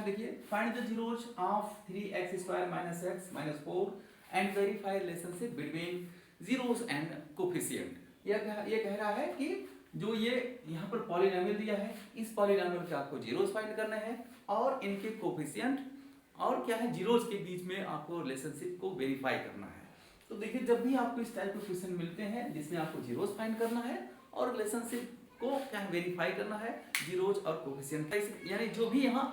है देखिए, find the zeros of 3x² - x - 4 and verify relationship between zeros and coefficient. ये कह रहा है कि जो ये यहाँ पर पॉलिनोमियल दिया है, इस पॉलिनोमियल के आपको जीरोस फाइंड करने हैं और इनके कोफिशिएंट और क्या है जीरोस के बीच में आपको रिलेशनशिप को वेरीफाई करना है। तो देखिए, जब भी आपको इस टाइप के क्वेश्चन मिलते हैं जिसमें आपको जीरोस फाइंड करना है और रिलेशनशिप को क्या वेरीफाई करना है जीरोस और कोफिशिएंट, यानी जो भी यहाँ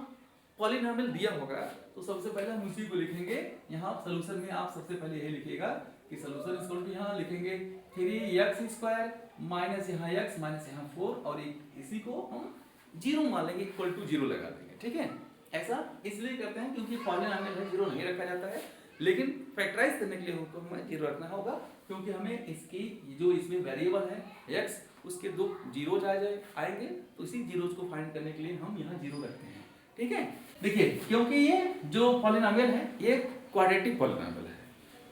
पॉलिनोमियल दिया होगा तो सबसे पहले हम उसी को लिखेंगे। यहाँ सोल्यूशन में आप सबसे पहले यही लिखिएगा कि सोल्यूशन इक्वल टू यहाँ लिखेंगे 3x² माइनस यहाँ x माइनस यहाँ 4 और इसी को हम जीरो मान लेंगे, इक्वल टू जीरो लगा देंगे। ठीक है, ऐसा इसलिए करते हैं क्योंकि पॉलिनोमियल है, जीरो नहीं रखा जाता है, लेकिन फैक्टराइज करने के लिए हमको हमें जीरो रखना होगा क्योंकि हमें इसकी जो इसमें वेरिएबल है x उसके दो जीरोज आएंगे तो इसी जीरोज को फाइंड करने के लिए हम यहाँ जीरो रखते हैं। ठीक है, देखिए क्योंकि ये जो पॉलिनोमियल है ये क्वाड्रेटिक पॉलिनोमियल है।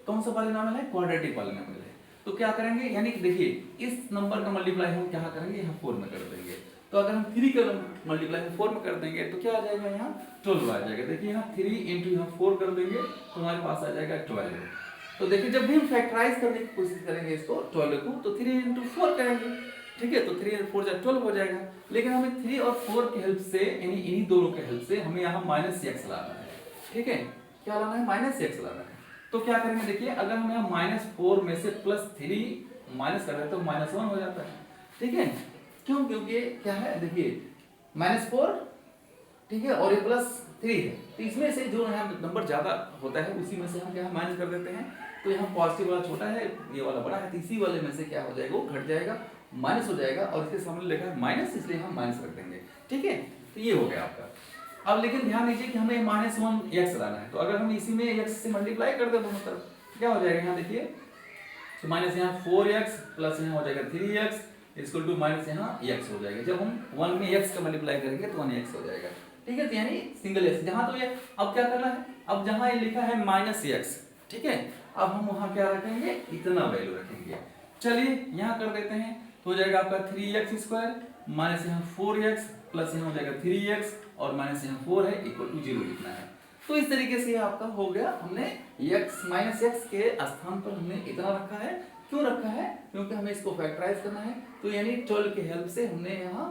कौन सा पॉलिनोमियल है? क्वाड्रेटिक पॉलिनोमियल है। तो क्या करेंगे, यानी कि देखिए इस नंबर का मल्टीप्लाई हम क्या करेंगे, यहाँ 4 में कर देंगे। तो अगर हम 3 का मल्टीप्लाई 4 में कर देंगे तो क्या आ जाएगा, यहाँ 12 आ जाएगा। देखिए यहाँ 3 इंटू यहाँ 4 कर देंगे तो हमारे पास आ जाएगा 12। तो देखिए जब भी हम फैक्टराइज करने की कोशिश करेंगे इसको 12 को तो 3 इंटू 4 करेंगे। ठीक है, तो 3 और 4 12 हो जाएगा। लेकिन हमें 3 और 4 की हेल्प से, यानी इन्हीं दोनों की हेल्प से हमें यहाँ -x लाना है। ठीक है, क्या लाना है? -x लाना है। तो क्या करेंगे, देखिए अगर हम यहाँ -4 में से +3 माइनस कर रहे हैं तो -1 हो जाता है। ठीक है, क्यों? क्योंकि क्या है, देखिए -4 ठीक है और ये +3 है, तो इसमें से जो यहाँ नंबर ज्यादा होता है उसी में से हम क्या माइनस कर देते हैं। तो यहाँ पॉजिटिव वाला छोटा है, ये वाला बड़ा है, तो इसी वाले में से क्या हो जाएगा, वो घट जाएगा, माइनस हो जाएगा और इसके सामने लिखा है माइनस, इसलिए हम माइनस रख देंगे। ठीक है, तो ये हो गया आपका। अब लेकिन ध्यान दीजिए कि हमें -1x लाना है, तो अगर हम इसी में x से मल्टीप्लाई कर दे दोनों तरफ क्या हो जाएगा, यहाँ देखिए तो माइनस यहाँ 4x प्लस यहाँ हो जाएगा 3x इक्वल टू माइनस यहाँ x हो जाएगा। जब हम 1 में x का मल्टीप्लाई करेंगे तो 1x हो जाएगा। ठीक है, तो यानी सिंगल x जहाँ, तो ये अब क्या करना है, अब जहाँ ये लिखा है -x, ठीक है, अब हम वहाँ क्या रखेंगे, इतना वैल्यू रखेंगे। चलिए यहाँ कर देते हैं, तो हो जाएगा आपका 3x² माइनस यहाँ 4x प्लस यहाँ हो जाएगा 3x और माइनस यहाँ 4 है इक्वल टू 0 लिखना है। तो इस तरीके से आपका हो गया, हमने x -x के स्थान पर हमने इतना रखा है। क्यों रखा है? क्योंकि हमें इसको फैक्टराइज करना है। तो यानी 12 की हेल्प से हमने यहाँ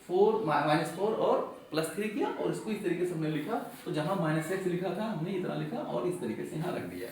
4 और +3 किया और इसको इस तरीके से हमने लिखा। तो जहाँ -x लिखा था हमने इतना लिखा और इस तरीके से यहाँ रख दिया।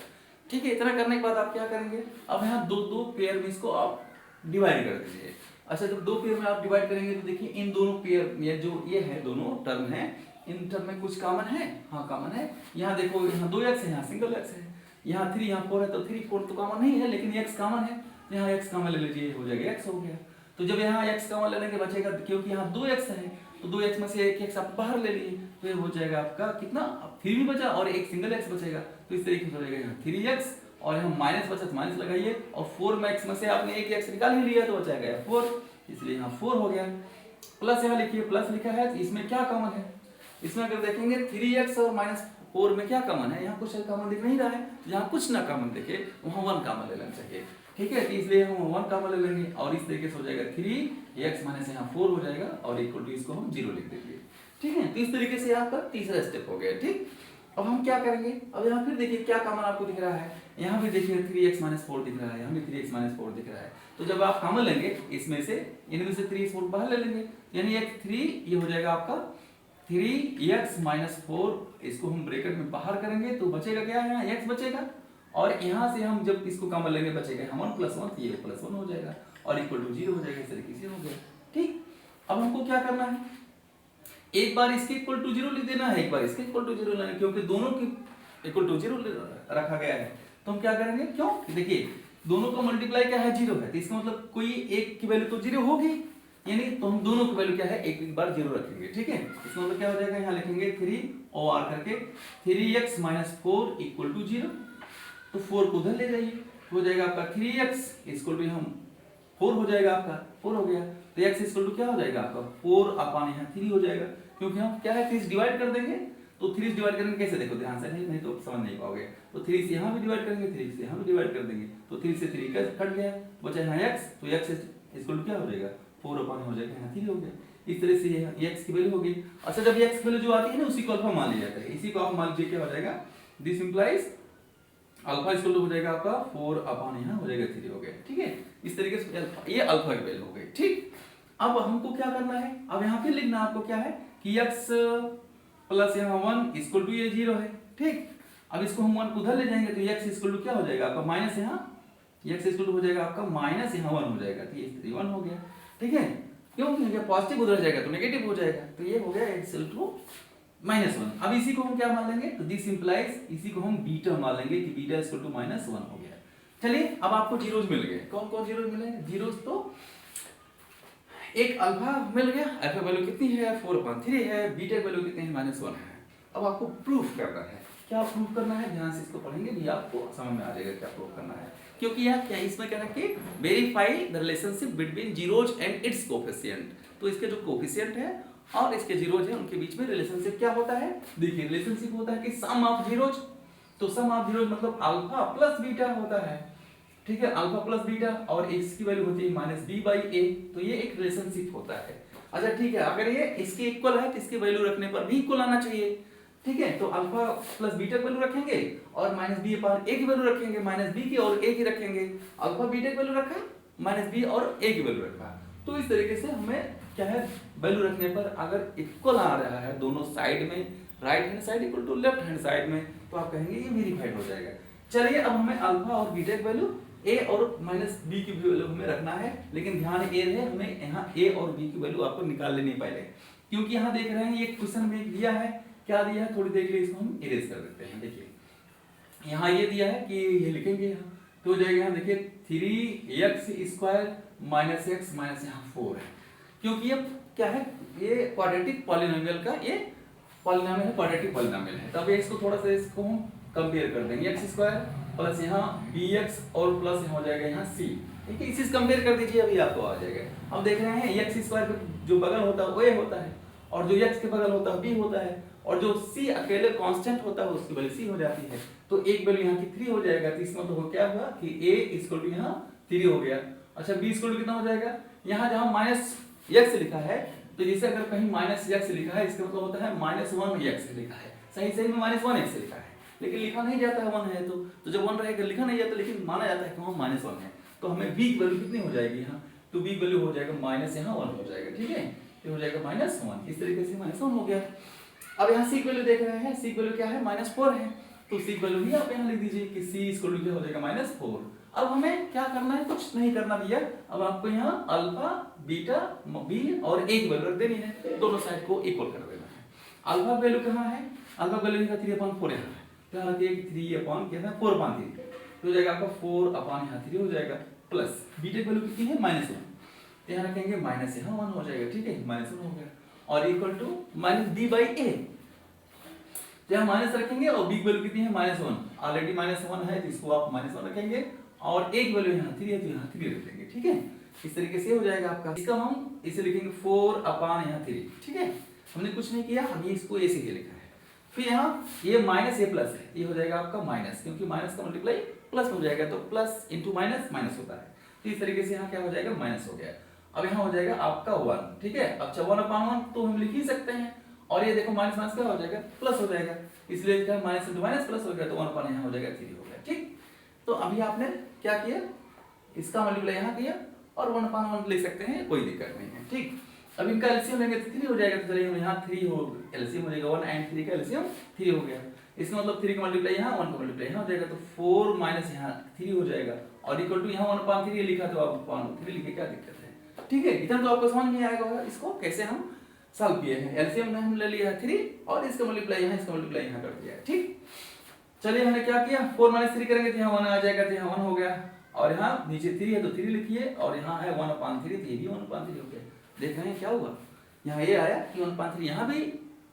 ठीक है, इतना करने के बाद आप क्या करेंगे, अब यहाँ दो पेयर में इसको आप डिवाइड कर दीजिए। अच्छा, जब दो पेयर में आप डिवाइड करेंगे तो देखिए इन दोनों पेयर में जो ये है, दोनों टर्म है, इन टर्म में कुछ कॉमन है। हाँ कॉमन है, यहाँ देखो यहाँ 2x है, यहाँ सिंगल x है, यहाँ 3 यहाँ 4 है, तो 3 4 तो कॉमन नहीं है, लेकिन x कॉमन है, यहाँ x कॉमन ले लीजिए, हो जाएगा x हो गया। तो जब यहाँ x कॉमन लेने के बचेगा, क्योंकि यहाँ 2x है तो 2x में से एक x आप बाहर ले लिए, तो ये हो जाएगा आपका कितना, 3 भी बचा और एक सिंगल x बचेगा। तो इस तरीके से हो जाएगा यहाँ 3x और यहाँ माइनस बचा तो माइनस लगाइए और 4 में x में से आपने एक x निकाल ही लिया तो बचाएगा 4, इसलिए यहाँ 4 हो गया। प्लस यहाँ लिखिए, प्लस लिखा है तो इसमें क्या कॉमन है, इसमें अगर देखेंगे 3x और -4 में क्या कॉमन है, यहाँ कुछ कॉमन दिख नहीं रहा है, जहाँ कुछ ना कॉमन देखे वहाँ 1 कॉमन ले लेना चाहिए। ठीक है, तो इसलिए हम 1 कॉमन ले लेंगे और इस तरीके से हो जाएगा 3x माइनस यहाँ 4 हो जाएगा और इक्वल टू इसको हम 0 लिख देंगे। ठीक है, तो इस तरीके से आपका तीसरा स्टेप हो गया। ठीक, अब हम क्या करेंगे, अब यहाँ फिर देखिए क्या कॉमन आपको दिख रहा है, यहाँ भी देखिए 3x - 4 दिख रहा है, यहाँ भी 3x - 4 दिख रहा है। तो जब आप कॉमन लेंगे इसमें से, इनमें से 3 4 बाहर ले लेंगे, यानी एक 3 ये हो जाएगा आपका 3x - 4, इसको हम ब्रैकेट में बाहर करेंगे तो बचेगा क्या, यहाँ x बचेगा और यहाँ से हम जब इसको कॉमन लेंगे बचेगा हम 1 + 1, ये +1 हो जाएगा और इक्वल टू 0 हो जाएगा। इस तरीके से हो गया। ठीक, अब हमको क्या करना है, एक बार इसके इक्वल टू 0 लिख देना है, एक बार इसके इक्वल टू 0 लेना है, क्योंकि दोनों की इक्वल टू 0 रखा गया है। तो हम क्या करेंगे, क्यों, देखिए दोनों का मल्टीप्लाई क्या है 0 है, तो इसका मतलब कोई एक की वैल्यू तो 0 होगी, यानी तो हम दोनों की वैल्यू क्या है एक बार 0 रखेंगे। ठीक है, इसका मतलब क्या हो जाएगा, यहाँ लिखेंगे 3 और करके 3x - 4 इक्वल टू 0, तो 4 को उधर ले जाइए, हो जाएगा आपका 3x इक्वल टू हम 4 हो जाएगा, आपका 4 हो गया। तो x इक्वल टू क्या हो जाएगा आपका 4 अपान यहाँ 3 हो जाएगा, क्योंकि हम क्या है 3 डिवाइड कर देंगे। तो 3 डिवाइड करेंगे कैसे, देखो ध्यान से, नहीं तो समझ नहीं पाओगे। तो 3 से यहाँ भी डिवाइड करेंगे, 3 से यहाँ भी डिवाइड कर देंगे, तो 3 से 3 का कट गया, बचा यहाँ x, तो x इक्वल टू क्या हो जाएगा 4 अपान हो जाएगा यहाँ 3 हो गया। इस तरह से ये x की वैल्यू होगी। अच्छा जब ये x की वैल्यू जो आती है ना उसी को अल्फा मान लिया जाता है, इसी को आप मान लीजिए क्या हो जाएगा, this implies alpha equal to हो जाएगा आपका 4 अपॉन यहाँ हो जाएगा 3 हो गया, ठीक है। इस तरीके से ये अल्फा की वैल्यू हो गई, ठीक। अब हमको क्या करना है, अब यहाँ पे लिखना आपको क्या है कि x प्लस यहाँ 1 इक्वल टू ये 0 है, ठीक। अब इसको हम 1 उधर ले जाएंगे तो x इक्वल टू क्या हो जाएगा आपका माइनस, यहाँ x इक्वल टू हो जाएगा आपका माइनस यहाँ 1 हो जाएगा, तो ये 1 हो गया, ठीक है। क्यों, क्योंकि पॉजिटिव उधर जाएगा तो नेगेटिव हो जाएगा, तो ये हो गया x इक्वल टू -1। अब इसी को हम क्या मान लेंगे, तो दिस इंप्लाइज इसी को हम बीटा मान लेंगे कि बीटा इक्वल टू -1 हो गया। चलिए अब आपको जीरोज मिल गए, कौन कौन जीरोज मिले, जीरोज तो एक अल्फा मिल गया, अल्फा वैल्यू कितनी है 4/3 है, बीटा वैल्यू कितनी है -1 है। अब आपको प्रूफ करना है, क्या प्रूफ करना है, ध्यान से इसको पढ़ेंगे भी आपको समझ में आ जाएगा क्या प्रूफ करना है। क्योंकि यह क्या इसमें क्या है कि verify the relationship between zeros and it's coefficient, तो इसके जो कोफिशिएंट है और इसके जीरोज है उनके बीच में रिलेशनशिप क्या होता है। देखिए रिलेशनशिप होता है कि सम ऑफ जीरोज, तो सम ऑफ जीरोज मतलब अल्फा प्लस बीटा होता है, ठीक है, अल्फा प्लस बीटा, और x की वैल्यू होती है -b/a, तो ये एक रिलेशनशिप होता है। अच्छा ठीक है, अगर ये इसके इक्वल है तो इसकी वैल्यू रखने पर भी इक्वल आना चाहिए, ठीक है। तो अल्फा प्लस बीटा की वैल्यू रखेंगे और -b/a की वैल्यू रखेंगे, -b की और a की रखेंगे, अल्फा बीटा की वैल्यू रखा, -b और a की वैल्यू रखा, तो इस तरीके से हमें क्या है वैल्यू रखने पर अगर इक्वल आ रहा है दोनों साइड में, right hand side equal to left hand side में, तो आप कहेंगे ये वेरीफाइड हो जाएगा। चलिए अब हमें अल्फा और बीटा की वैल्यू a और -b की वैल्यू हमें रखना है, लेकिन ध्यान ये रहे हमें यहाँ a और b की वैल्यू आपको निकाल लेनी पहले, क्योंकि यहाँ देख रहे हैं ये क्वेश्चन में दिया है, क्या दिया है थोड़ी देर के लिए इसको हम इरेज कर देते हैं। देखिए यहाँ ये दिया है कि ये लिखेंगे यहाँ तो हो जाएगा, यहाँ देखिए 3x² - x माइनस यहाँ 4 है, क्योंकि ये क्या है ये क्वाड्रेटिक पॉलिनोमियल का ये पॉलिनोमियल है, क्वाड्रेटिक पॉलिनोमियल है। तब इसको थोड़ा सा इसको हम कंपेयर कर देंगे, x² प्लस यहाँ bx और प्लस यहाँ हो जाएगा यहाँ c, ठीक है। इसी से कंपेयर कर दीजिए, अभी आपको आ जाएगा। अब देख रहे हैं x² का जो बगल होता है वो a होता है, और जो x के बगल होता है b होता है, और जो c अकेले कांस्टेंट होता है उसकी वैल्यू c हो जाती है, तो एक वैल्यू यहाँ की 3 हो जाएगा, तो इसका मतलब क्या हुआ कि a इक्वल टू यहाँ 3 हो गया। अच्छा b इक्वल टू कितना हो जाएगा, यहाँ जहाँ -x लिखा है, तो जैसे अगर कहीं -x लिखा है इसका मतलब होता है -1x लिखा है, सही सही में -1x लिखा है, लेकिन लिखा नहीं जाता है 1 है, तो जब 1 रहेगा लिखा नहीं जाता, लेकिन माना जाता है कि वहाँ -1 है, तो हमें b की वैल्यू कितनी हो जाएगी यहाँ, तो b की वैल्यू हो जाएगा यहाँ 1 हो जाएगा, ठीक है, ये हो जाएगा -1, इस तरीके से -1 हो गया। अब यहाँ c की वैल्यू देख रहे हैं, c की वैल्यू क्या है -4 है, तो c की वैल्यू भी आप यहाँ लिख दीजिए कि c इक्वल टू क्या हो जाएगा -4। अब हमें क्या करना है, कुछ नहीं करना भैया, अब आपको यहाँ अल्फा बीटा b और a की वैल्यू रख देनी है, दोनों साइड को इक्वल कर देना है। अल्फा वैल्यू कहाँ है, अल्फा वैल्यू यहाँ 3/4 यहाँ है, तो यहाँ रखिए 3/4/3 तो हो जाएगा आपका 4/3 हो जाएगा, प्लस बीटा की वैल्यू कितनी है -1, तो यहाँ रखेंगे -1 हो जाएगा, ठीक है, -1 हो गया, और इक्वल टू -b/a, तो यहाँ माइनस रखेंगे और b की वैल्यू कितनी है -1, ऑलरेडी -1 है तो इसको आप -1 रखेंगे, और a की वैल्यू यहाँ 3 है तो यहाँ 3 रख देंगे, ठीक है। इस तरीके से हो जाएगा आपका, इसका हम इसे लिखेंगे 4/3, ठीक है, हमने कुछ नहीं किया, हमने इसको a से लिखा है। फिर यहाँ ये -a प्लस है, ये हो जाएगा आपका माइनस, क्योंकि माइनस का मल्टीप्लाई प्लस हो जाएगा, तो प्लस इंटू माइनस माइनस होता है, तो इस तरीके से यहाँ क्या हो जाएगा माइनस हो गया। अब यहाँ हो जाएगा आपका 1, ठीक है। अब 1/1 तो हम लिख ही सकते हैं, और ये देखो माइनस माइनस क्या हो जाएगा प्लस हो जाएगा, इसलिए क्या माइनस इंटू माइनस प्लस हो गया, तो 1 यहाँ हो जाएगा 3 हो गया, ठीक। तो अभी आपने क्या किया, इसका मल्टीप्लाई यहाँ किया और 1/1 लिख सकते हैं, कोई दिक्कत नहीं है, ठीक। अब इनका एलसीएम लेंगे तो 3 हो जाएगा, तो चलिए यहाँ 3 हो एलसीएम हो जाएगा, 1 and 3 का एलसीएम 3 हो गया, इसका मतलब 3 का मल्टीप्लाई यहाँ 1 का मल्टीप्लाई यहाँ हो जाएगा, तो 4 माइनस यहाँ 3 हो जाएगा, और इक्वल टू यहाँ 1/3 लिखा तो आप 1/3 लिखे, क्या दिक्कत है, ठीक है। इतना तो आपको समझ में आएगा इसको कैसे हम सॉल्व किए हैं। एलसीएम में हम ले लिया 3 और इसका मल्टीप्लाई यहाँ, इसका मल्टीप्लाई यहाँ कर दिया, ठीक। चलिए हमने क्या किया, 4 - 3 करेंगे तो यहाँ 1 आ जाएगा, तो यहाँ 1 हो गया, और यहाँ नीचे 3 है तो 3 लिखिए, और यहाँ है 1/3 तो ये भी 1/3 हो गया। देख रहे हैं क्या हुआ, यहाँ ये आया कि 1/3 यहाँ भी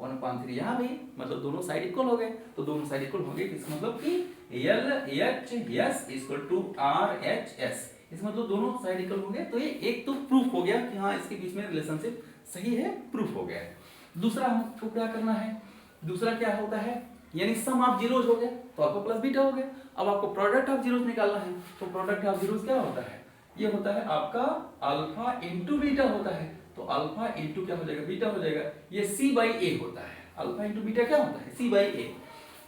1/3 यहाँ भी, मतलब दोनों साइड इक्वल हो गए, तो दोनों साइड इक्वल हो गए, इसका मतलब कि LHS इक्वल टू RHS, इसका मतलब दोनों साइड इक्वल हो गए, तो ये एक तो प्रूफ हो गया कि हाँ इसके बीच में रिलेशनशिप सही है, प्रूफ हो गया है। दूसरा हमको क्या करना है, दूसरा क्या होता है, यानी सम ऑफ जीरोज हो गया तो आपको प्लस बीटा हो गया। अब आपको प्रोडक्ट ऑफ जीरोज निकालना है, तो प्रोडक्ट ऑफ जीरोज क्या होता है, ये होता है आपका अल्फा इंटू बीटा होता है, तो अल्फा इंटू क्या हो जाएगा, बीटा हो जाएगा। ये सी बाई ए होता है, अल्फा इंटू बीटा क्या होता है, सी बाई ए।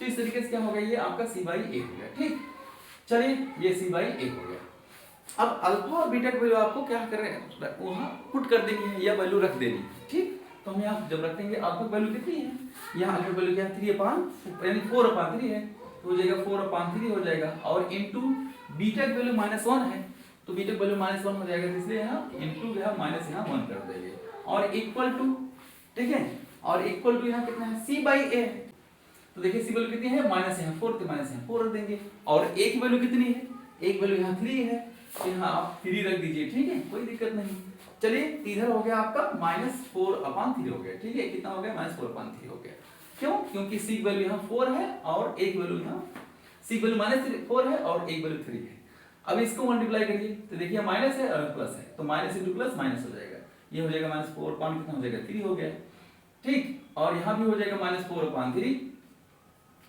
तो इस तरीके से क्या हो गया, ये आपका सी बाई ए हो गया। ठीक, चलिए ये सी बाई ए हो गया। अब अल्फा और बीटा की वैल्यू आपको क्या कर रहे हैं, वहाँ पुट कर देनी है या वैल्यू रख देनी है। ठीक, तो हम यहाँ जब रख देंगे अल्फा की वैल्यू कितनी है, यहाँ अल्फा की वैल्यू क्या है, 3 यानी 4/3 है, तो हो जाएगा 4/3 हो जाएगा। और इंटू बीटा की वैल्यू -1 है, तो बीटा की वैल्यू -1 हो जाएगा, इसलिए यहाँ इंटू यहाँ माइनस यहाँ 1 कर देंगे। और इक्वल टू, ठीक है, और इक्वल टू यहाँ कितना है, सी बाई ए है। तो देखिए सी वैल्यू कितनी है, माइनस यहाँ 4, तो माइनस यहाँ 4 रख देंगे। और ए की वैल्यू कितनी है, एक वैल्यू यहाँ 3 है, तो यहाँ आप 3 रख दीजिए। ठीक है, कोई दिक्कत नहीं। चलिए इधर हो गया आपका -4/3 हो गया। ठीक है, कितना हो गया, -4/3 हो गया। क्यों, क्योंकि सी वैल्यू यहाँ 4 है और एक वैल्यू यहाँ, सी वैल्यू -4 है और एक वैल्यू 3 है। अब इसको मल्टीप्लाई करिए तो देखिए माइनस है और प्लस है, तो माइनस इंटू प्लस माइनस हो जाएगा। ये हो जाएगा -4 कितना हो जाएगा, 3 हो गया। ठीक, और यहाँ भी हो जाएगा -4/3।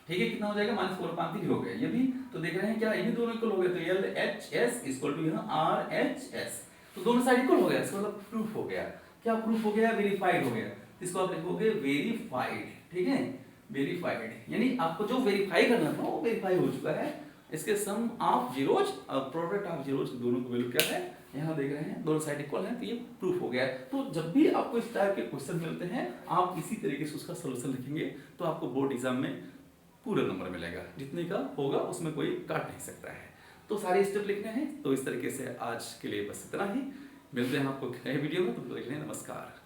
ठीक है, कितना हो जाएगा, -4/3 हो गया ये भी। तो देख रहे हैं क्या, ये भी दोनों इक्वल हो गए, तो LHS इक्वल टू यहाँ RHS, तो दोनों साइड इक्वल हो गया। इसका मतलब प्रूफ हो गया। क्या प्रूफ हो गया, वेरीफाइड हो गया। इसको आप लिखोगे वेरीफाइड। ठीक है, वेरीफाइड, यानी आपको जो वेरीफाई करना था वो वेरीफाई हो चुका है। इसके सम ऑफ जीरोज और प्रोडक्ट ऑफ जीरोज दोनों की वैल्यू क्या है, यहाँ देख रहे हैं दोनों साइड इक्वल है, तो ये प्रूफ हो गया है। तो जब भी आपको इस टाइप के क्वेश्चन मिलते हैं, आप इसी तरीके से उसका सोल्यूशन लिखेंगे, तो आपको बोर्ड एग्जाम में पूरा नंबर मिलेगा। जितने का होगा उसमें कोई काट नहीं सकता है। तो सारे स्टेप लिखने हैं। तो इस तरीके से आज के लिए बस इतना ही। मिलते हैं आपको नए वीडियो में, तो लिखने नमस्कार।